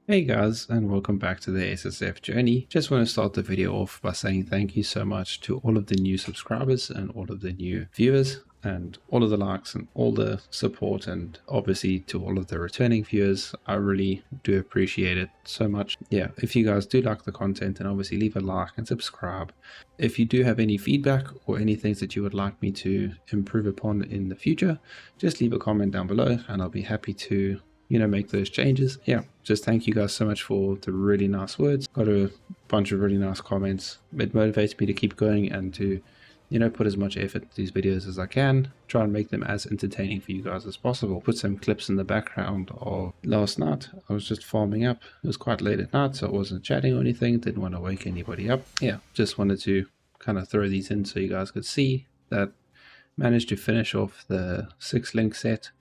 Hey guys, and welcome back to the SSF journey. Just want to start the video off by saying thank you so much to all of the new subscribers and all of the new viewers and all of the likes and all the support, and obviously to all of the returning viewers. I really do appreciate it so much. Yeah, if you guys do like the content, then obviously leave a like and subscribe. If you do have any feedback or any things that you would like me to improve upon in the future, just leave a comment down below and I'll be happy to make those changes. Yeah, just thank you guys so much for the really nice words. Got a bunch of really nice comments. It motivates me to keep going and to put as much effort into these videos as I can, try and make them as entertaining for you guys as possible. Put some clips in the background of last night. I was just farming up. It was quite late at night, so I wasn't chatting or anything, didn't want to wake anybody up. Yeah, just wanted to kind of throw these in so you guys could see that managed to finish off the 6-link set.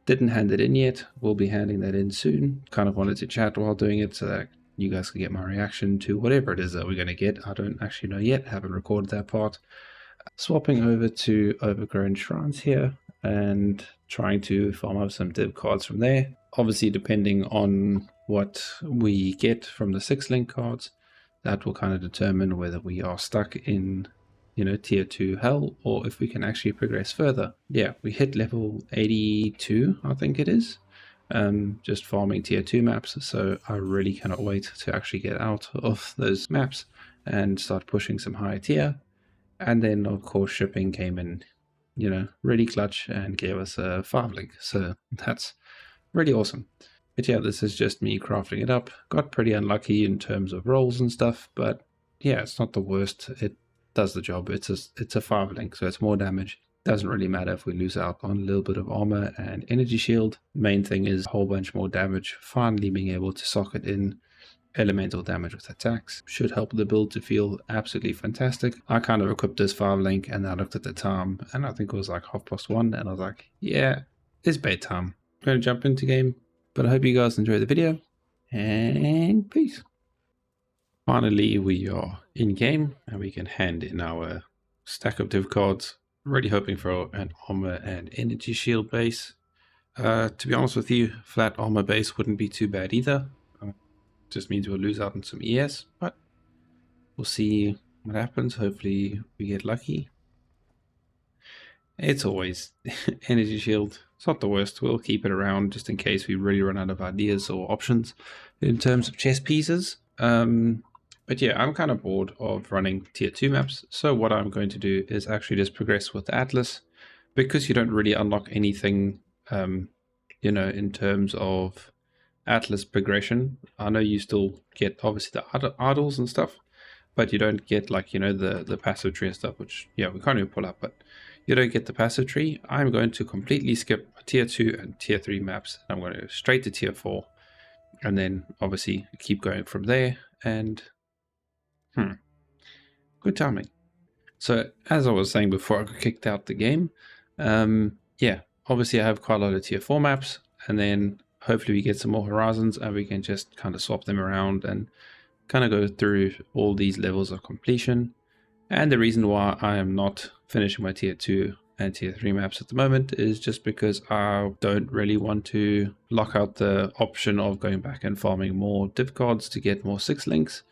Didn't hand it in yet. We'll be handing that in soon. Kind of wanted to chat while doing it so that you guys can get my reaction to whatever it is that we're going to get. I don't actually know yet. Haven't recorded that part. Swapping over to Overgrown Shrines here and trying to farm up some div cards from there. Obviously, depending on what we get from the 6-link cards, that will kind of determine whether we are stuck in tier 2 hell, or if we can actually progress further. Yeah, we hit level 82, I think it is, just farming tier 2 maps, so I really cannot wait to actually get out of those maps and start pushing some higher tier. And then of course shipping came in really clutch and gave us a 5-link, so that's really awesome. But yeah, this is just me crafting it up. Got pretty unlucky in terms of rolls and stuff, but yeah, it's not the worst. It does the job. It's a 5-link, so it's more damage. Doesn't really matter if we lose out on a little bit of armor and energy shield. Main thing is a whole bunch more damage. Finally being able to socket in elemental damage with attacks should help the build to feel absolutely fantastic. I kind of equipped this 5-link and I looked at the time and I think it was like 1:30 and I was like, yeah, it's bedtime. I'm going to jump into game, but I hope you guys enjoy the video and peace. Finally, we are in game and we can hand in our stack of div cards. Really hoping for an armor and energy shield base. To be honest with you, flat armor base wouldn't be too bad either. Just means we'll lose out on some ES, but we'll see what happens. Hopefully we get lucky. It's always energy shield. It's not the worst. We'll keep it around just in case we really run out of ideas or options in terms of chess pieces. But yeah, I'm kind of bored of running tier 2 maps. So what I'm going to do is actually just progress with the Atlas, because you don't really unlock anything, in terms of Atlas progression. I know you still get obviously the idols and stuff, but you don't get like, the passive tree and stuff, which, yeah, we can't even pull up, but you don't get the passive tree. I'm going to completely skip tier 2 and tier 3 maps. I'm going to go straight to tier 4 and then obviously keep going from there. And good timing. So as I was saying before I got kicked out the game, yeah, obviously I have quite a lot of tier 4 maps, and then hopefully we get some more horizons and we can just kind of swap them around and kind of go through all these levels of completion. And the reason why I am not finishing my tier 2 and tier 3 maps at the moment is just because I don't really want to lock out the option of going back and farming more div cards to get more 6-links.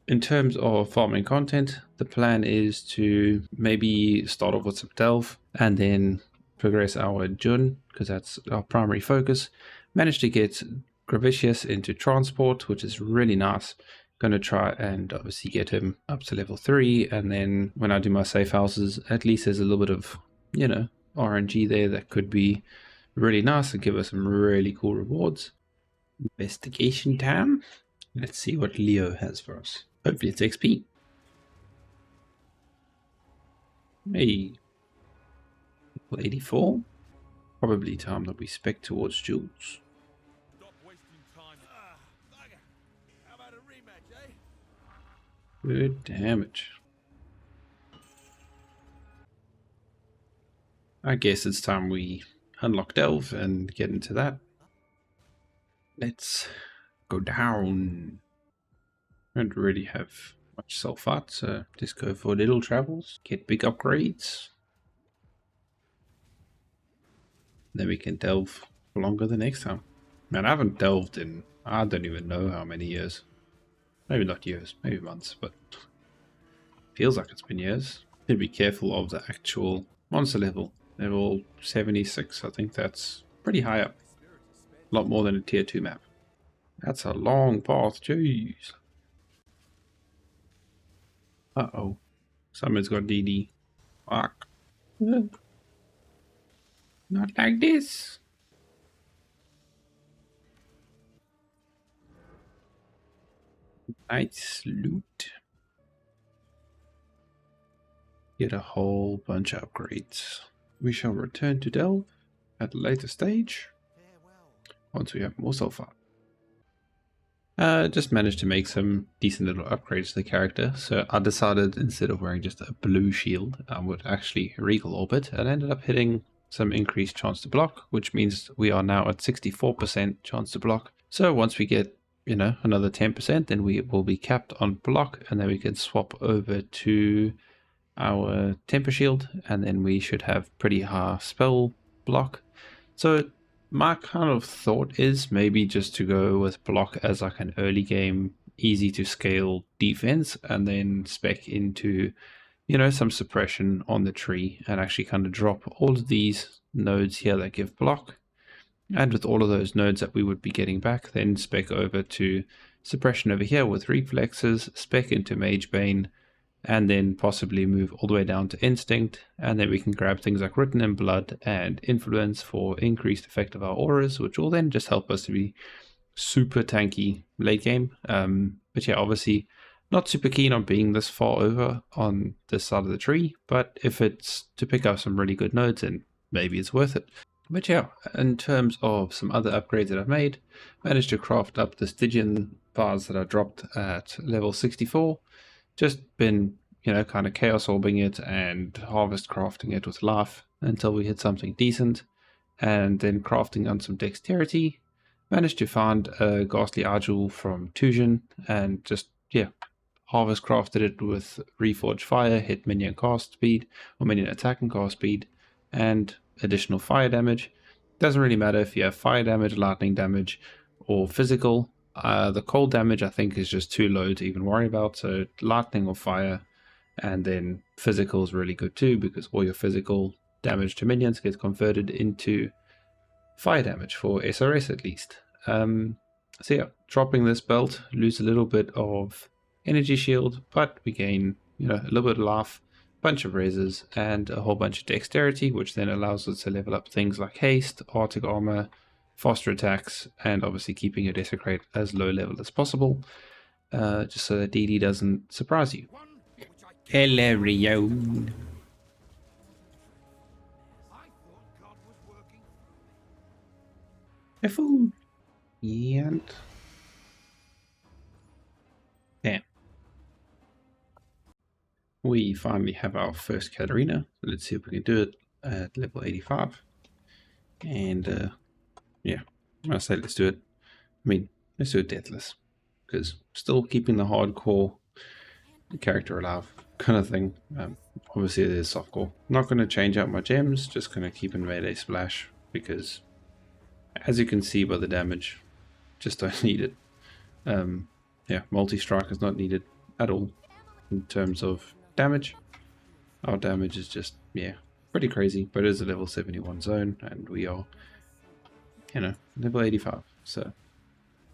In terms of farming content, the plan is to maybe start off with some delve and then progress our Jun, because that's our primary focus. Managed to get Gravicious into transport, which is really nice. Going to try and obviously get him up to level 3, and then when I do my safe houses, at least there's a little bit of RNG there that could be really nice and give us some really cool rewards. Investigation time. Let's see what Leo has for us. Hopefully it's XP. Hey, level 84. Probably time that we spec towards jewels. Stop wasting time. How about a rematch, eh? Good damage. I guess it's time we unlock Delve and get into that. Let's go down. Don't really have much sulfite, so just go for little travels, get big upgrades. Then we can delve for longer the next time. Man, I haven't delved in I don't even know how many years. Maybe not years, maybe months, but feels like it's been years. Need to be careful of the actual monster level. Level 76, I think that's pretty high up. A lot more than a tier 2 map. That's a long path, jeez. Uh-oh. Someone's got DD. Fuck. Not like this. Nice loot. Get a whole bunch of upgrades. We shall return to Delve at a later stage once we have more sulfur. Just managed to make some decent little upgrades to the character. So I decided instead of wearing just a blue shield, I would actually regal orbit, and ended up hitting some increased chance to block, which means we are now at 64% chance to block. So once we get, you know, another 10%, then we will be capped on block, and then we can swap over to our temper shield, and then we should have pretty high spell block. So my kind of thought is maybe just to go with block as like an early game, easy to scale defense, and then spec into, you know, some suppression on the tree, and actually kind of drop all of these nodes here that give block. And with all of those nodes that we would be getting back, then spec over to suppression over here with reflexes, spec into Mage Bane, and then possibly move all the way down to Instinct, and then we can grab things like Written in Blood and Influence for increased effect of our auras, which will then just help us to be super tanky late game. But yeah, obviously not super keen on being this far over on this side of the tree, but if it's to pick up some really good nodes, then maybe it's worth it. But yeah, in terms of some other upgrades that I've made, managed to craft up the Stygian bars that I dropped at level 64. Just been, you know, kind of chaos orbing it and harvest crafting it with life until we hit something decent, and then crafting on some dexterity. Managed to find a ghastly Arjul from Tusion, and just, yeah, harvest crafted it with Reforged Fire, hit minion cast speed, or minion attack and cast speed, and additional fire damage. Doesn't really matter if you have fire damage, lightning damage, or physical. The cold damage I think is just too low to even worry about, so lightning or fire, and then physical is really good too, because all your physical damage to minions gets converted into fire damage for SRS at least. So yeah, dropping this belt, lose a little bit of energy shield, but we gain, you know, a little bit of life, bunch of raises, and a whole bunch of dexterity, which then allows us to level up things like haste, arctic armor, faster attacks, and obviously keeping your desecrate as low level as possible, just so that DD doesn't surprise you. Hello, Rion. A fool. And damn. We finally have our first Katarina. Let's see if we can do it at level 85. And yeah, I say let's do it. I mean, let's do it deathless, because still keeping the hardcore character alive kind of thing. Obviously it is softcore. Not going to change out my gems, just going to keep in melee splash, because as you can see by the damage, just don't need it. Yeah, multi-strike is not needed at all in terms of damage. Our damage is just, yeah, pretty crazy, but it is a level 71 zone, and we are, you know, level 85. So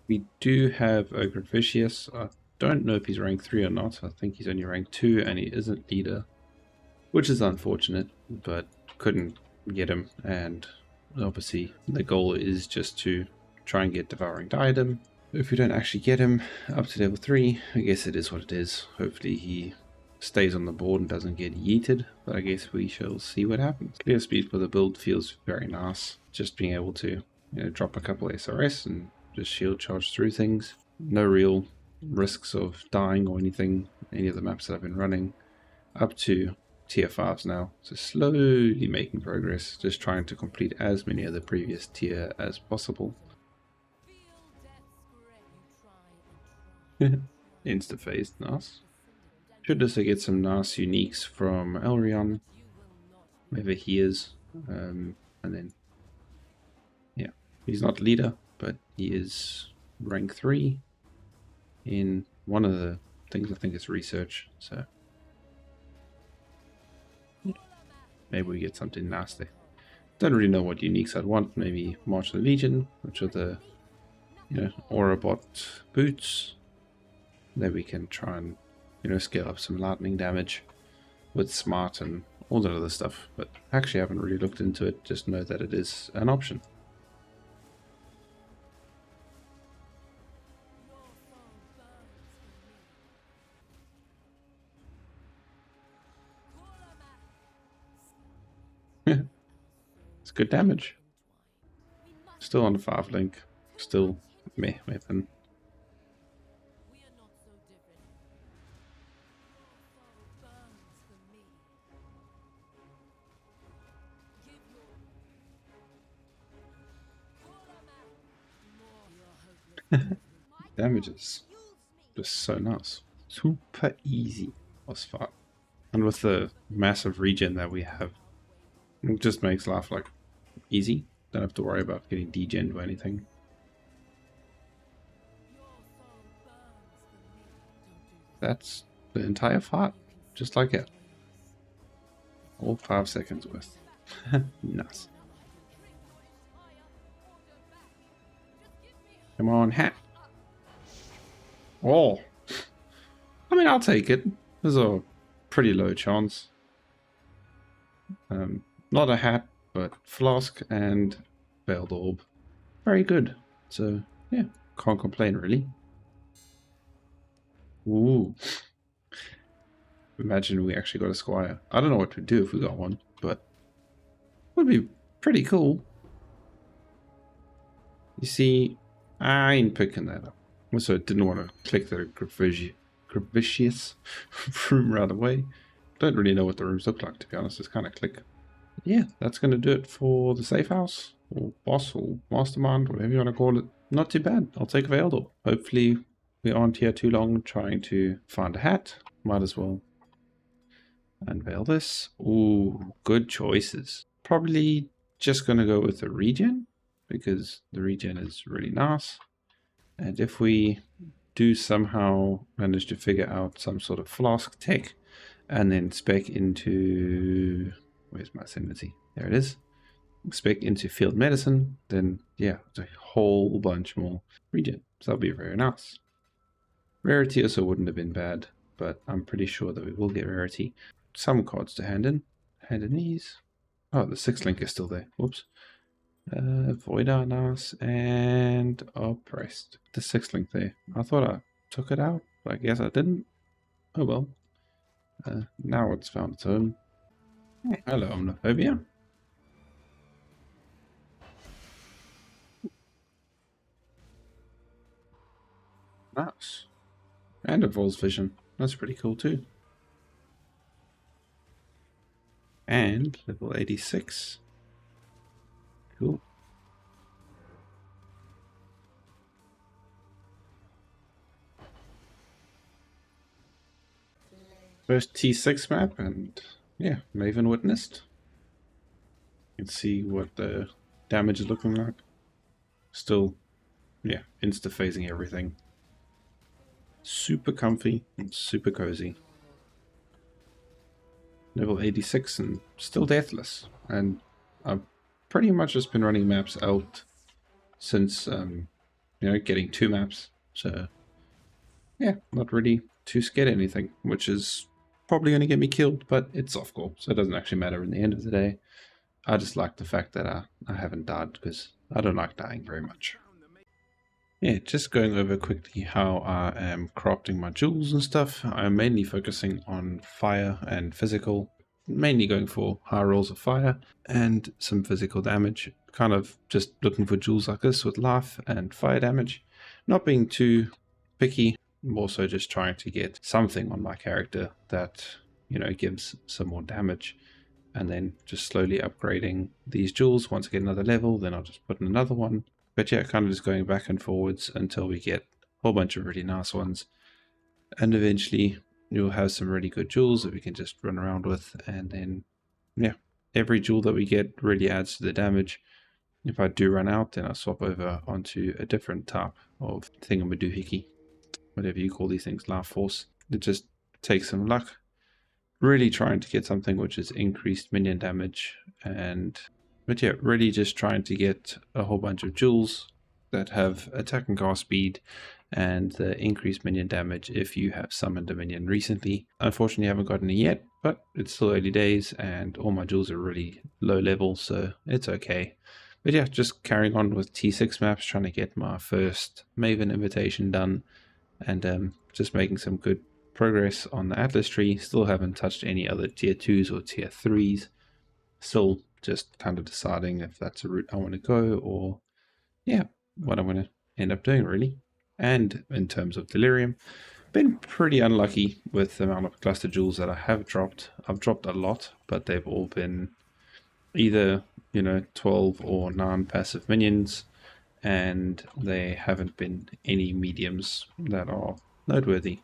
we do have Ogre Vicious. I don't know if he's rank 3 or not. I think he's only rank 2, and he isn't leader, which is unfortunate, but couldn't get him. And obviously the goal is just to try and get Devouring Diadem. If we don't actually get him up to level 3, I guess it is what it is. Hopefully he stays on the board and doesn't get yeeted, but I guess we shall see what happens. Clear speed for the build feels very nice. Just being able to, you know, drop a couple SRS and just shield charge through things. No real risks of dying or anything, any of the maps that I've been running. Up to tier 5s now, so slowly making progress, just trying to complete as many of the previous tier as possible. Insta-phased, nice. Should also get some nice uniques from Elrion, wherever he is, and then, yeah, he's not leader, but he is rank 3 in one of the things. I think it's research, so maybe we get something nasty. Don't really know what uniques I'd want. Maybe March of the Legion, which are the, you know, Aurabot boots. Then we can try and, you know, scale up some lightning damage with smart and all that other stuff. But actually I haven't really looked into it, just know that it is an option. It's good damage. Still on the 5 link. Still meh, Maven. Damage is just so nice. Super easy was fun. And with the massive regen that we have, it just makes life like easy. Don't have to worry about getting degened or anything. That's the entire fight, just like it. All 5 seconds worth. Nice. Come on, hat. Oh. I mean, I'll take it. There's a pretty low chance. Not a hat, but flask and veiled orb. Very good. So, yeah, can't complain really. Ooh. Imagine we actually got a squire. I don't know what to do if we got one, but would be pretty cool. You see, I ain't picking that up. Also, I didn't want to click the Gravicious room right away. Don't really know what the rooms look like, to be honest. It's kind of click. Yeah, that's going to do it for the safe house, or boss, or mastermind, whatever you want to call it. Not too bad. I'll take veiled orb. Hopefully we aren't here too long trying to find a hat. Might as well unveil this. Ooh, good choices. Probably just going to go with the regen, because the regen is really nice. And if we do somehow manage to figure out some sort of flask tech and then spec into, where's my sanity? There it is. Spec into field medicine, then yeah, it's a whole bunch more regen. So that'll be very nice. Rarity also wouldn't have been bad, but I'm pretty sure that we will get rarity. Some cards to hand in. Hand in these. Oh, the 6 link is still there. Whoops. Void Arnas and Oppressed. The 6 link there. I thought I took it out, but I guess I didn't. Oh well. Now it's found its own. Hello, Omniphobia. Nice. And a Vol's Vision. That's pretty cool too. And level 86. Cool. First T6 map, and yeah, Maven witnessed. You can see what the damage is looking like. Still, yeah, insta-phasing everything. Super comfy and super cozy. Level 86 and still deathless. And I've pretty much just been running maps out since, you know, getting 2 maps. So, yeah, not really too scared of anything, which is probably going to get me killed, but it's softcore, so it doesn't actually matter in the end of the day. I just like the fact that I haven't died, because I don't like dying very much. Yeah, just going over quickly how I am crafting my jewels and stuff. I'm mainly focusing on fire and physical, mainly going for high rolls of fire and some physical damage. Kind of just looking for jewels like this with life and fire damage. Not being too picky, more so just trying to get something on my character that, you know, gives some more damage. And then just slowly upgrading these jewels. Once I get another level, then I'll just put in another one. But yeah, kind of just going back and forwards until we get a whole bunch of really nice ones. And eventually you'll have some really good jewels that we can just run around with. And then, yeah, every jewel that we get really adds to the damage. If I do run out, then I swap over onto a different type of thingamadoohickey, whatever you call these things, life force. It just takes some luck. Really trying to get something which is increased minion damage, but yeah, really just trying to get a whole bunch of jewels that have attack and cast speed and the increased minion damage if you have summoned a minion recently. Unfortunately, I haven't gotten it yet, but it's still early days and all my jewels are really low level, so it's okay. But yeah, just carrying on with T6 maps, trying to get my first Maven invitation done, and just making some good progress on the Atlas tree. Still haven't touched any other tier 2s or tier 3s. Still just kind of deciding if that's a route I want to go, or yeah, what I'm going to end up doing really. And in terms of Delirium, been pretty unlucky with the amount of cluster jewels that I have dropped. I've dropped a lot, but they've all been either, 12 or 9 passive minions, and they haven't been any mediums that are noteworthy.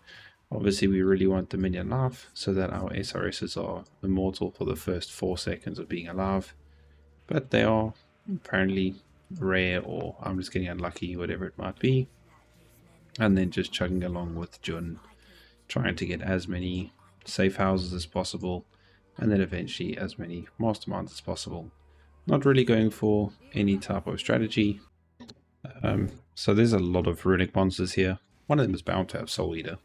Obviously, we really want the minion life so that our SRSs are immortal for the first 4 seconds of being alive, but they are apparently rare, or I'm just getting unlucky, whatever it might be. And then just chugging along with Jun, trying to get as many safe houses as possible, and then eventually as many masterminds as possible. Not really going for any type of strategy. So there's a lot of runic monsters here. One of them is bound to have Soul Eater.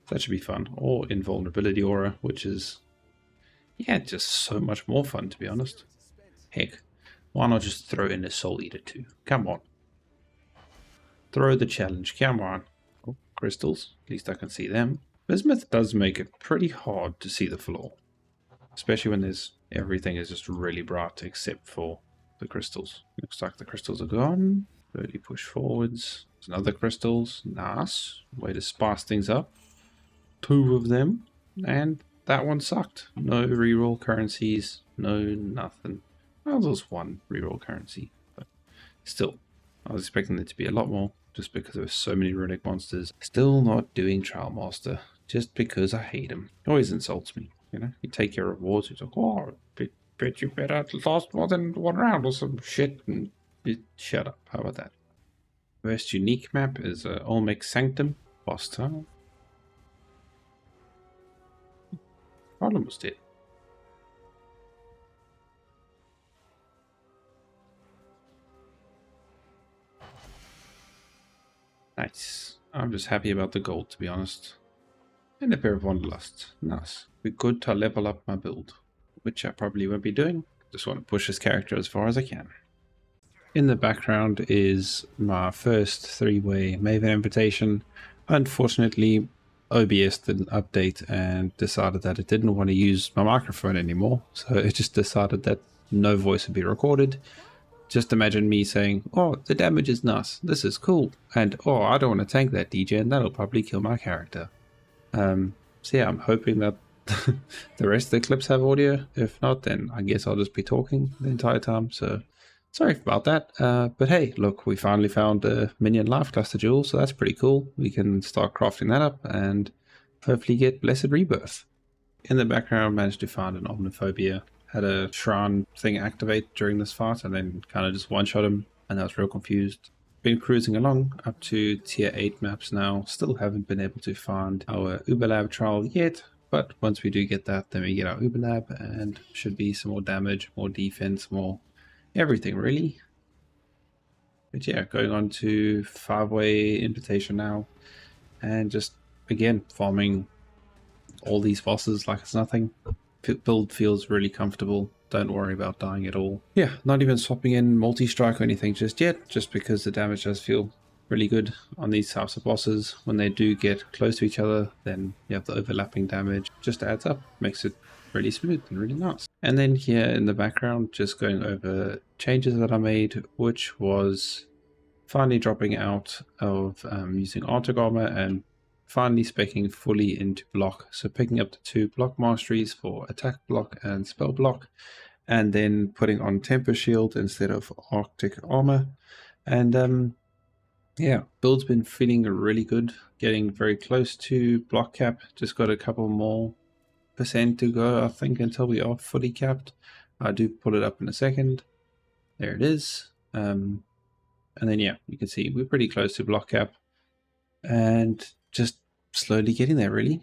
That should be fun. Or Invulnerability Aura, which is, yeah, just so much more fun, to be honest. Heck, why not just throw in a Soul Eater too? Come on. Throw the challenge, come on. Oh, crystals, at least I can see them. Bismuth does make it pretty hard to see the floor. Especially when everything is just really bright except for the crystals. Looks like the crystals are gone. Slowly push forwards. There's another crystals. Nice. Way to spice things up. 2 of them. And that one sucked. No reroll currencies. No nothing. Well, there's 1 reroll currency. But still, I was expecting there to be a lot more, just because there were so many runic monsters. Still not doing Trial Master, just because I hate him. He always insults me, You take your rewards, he's like, oh, bet you better last more than 1 round or some shit, and shut up. How about that? First unique map is Olmec Sanctum, boss town. Problem was dead. Nice. I'm just happy about the gold, to be honest. And a pair of Wanderlust. Nice. Be good to level up my build, which I probably won't be doing. Just want to push this character as far as I can. In the background is my first 3-way Maven invitation. Unfortunately, OBS didn't update and decided that it didn't want to use my microphone anymore. So it just decided that no voice would be recorded. Just imagine me saying, oh, the damage is nice, this is cool, and oh, I don't want to tank that DJ, and that'll probably kill my character. So yeah, I'm hoping that the rest of the clips have audio. If not, then I guess I'll just be talking the entire time, so sorry about that. But hey, look, we finally found a minion life cluster jewel, so that's pretty cool. We can start crafting that up and hopefully get Blessed Rebirth. In the background, I managed to find an Omniphobia. Had a shrine thing activate during this fight and then kind of just one-shot him, and I was real confused. Been cruising along up to tier 8 maps now. Still haven't been able to find our Uberlab trial yet, but once we do get that, then we get our Uberlab and should be some more damage, more defense, more everything really. But yeah, going on to 5-way invitation now, and just again farming all these bosses like it's nothing. Build feels really comfortable. Don't worry about dying at all. Yeah, not even swapping in multi-strike or anything just yet, just because the damage does feel really good on these types of bosses. When they do get close to each other, then you have the overlapping damage. Just adds up, makes it really smooth and really nice. And then here in the background, just going over changes that I made, which was finally dropping out of using Tukohama and finally speccing fully into block. So picking up the 2 block masteries for attack block and spell block, and then putting on temper shield instead of arctic armor. And yeah, build's been feeling really good, getting very close to block cap. Just got a couple more % to go, I think, until we are fully capped. I do pull it up in a second. There it is. And then, yeah, you can see we're pretty close to block cap and just slowly getting there, really.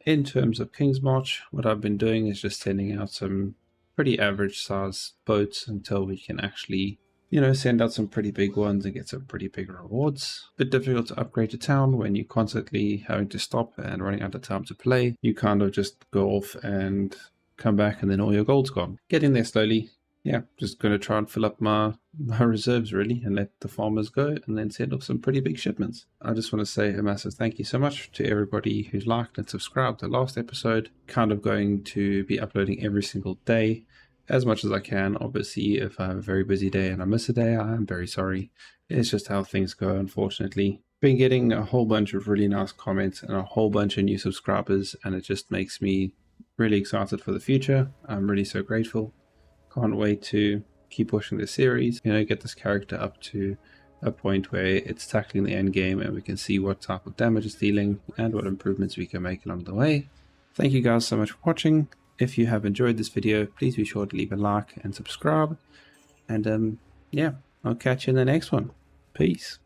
In terms of Kingsmarch, what I've been doing is just sending out some pretty average size boats until we can actually, you know, send out some pretty big ones and get some pretty big rewards. Bit difficult to upgrade a town when you're constantly having to stop and running out of time to play. You kind of just go off and come back and then all your gold's gone. Getting there slowly. Yeah, just going to try and fill up my reserves, really, and let the farmers go and then send off some pretty big shipments. I just want to say a massive thank you so much to everybody who's liked and subscribed to the last episode. Kind of going to be uploading every single day as much as I can. Obviously, if I have a very busy day and I miss a day, I am very sorry. It's just how things go, unfortunately. Been getting a whole bunch of really nice comments and a whole bunch of new subscribers, and it just makes me really excited for the future. I'm really so grateful. Can't wait to keep pushing this series, you know, get this character up to a point where it's tackling the end game and we can see what type of damage it's dealing and what improvements we can make along the way. Thank you guys so much for watching. If you have enjoyed this video, please be sure to leave a like and subscribe. And yeah, I'll catch you in the next one. Peace.